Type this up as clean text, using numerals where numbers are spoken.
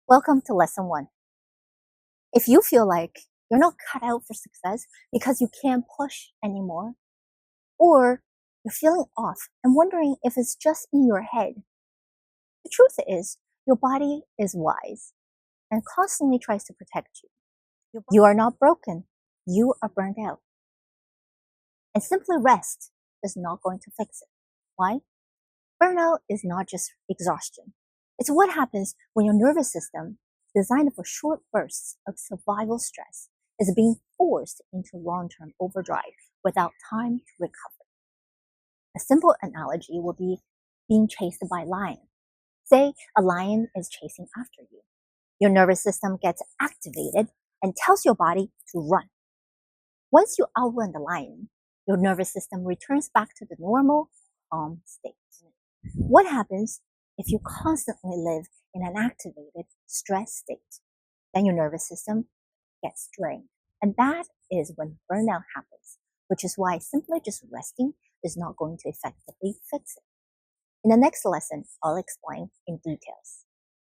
Welcome to lesson 1. If you feel like you're not cut out for success because you can't push anymore, or you're feeling off and wondering if it's just in your head, the truth is your body is wise and constantly tries to protect you. You are not broken. You are burned out. And simply rest is not going to fix it. Why? Burnout is not just exhaustion. It's what happens when your nervous system, designed for short bursts of survival stress, is being forced into long-term overdrive without time to recover. A simple analogy will be being chased by a lion. Say a lion is chasing after you. Your nervous system gets activated and tells your body to run. Once you outrun the lion, your nervous system returns back to the normal, calm state. What happens if you constantly live in an activated, stress state? Then your nervous system gets drained. And that is when burnout happens, which is why simply just resting is not going to effectively fix it. In the next lesson, I'll explain in details.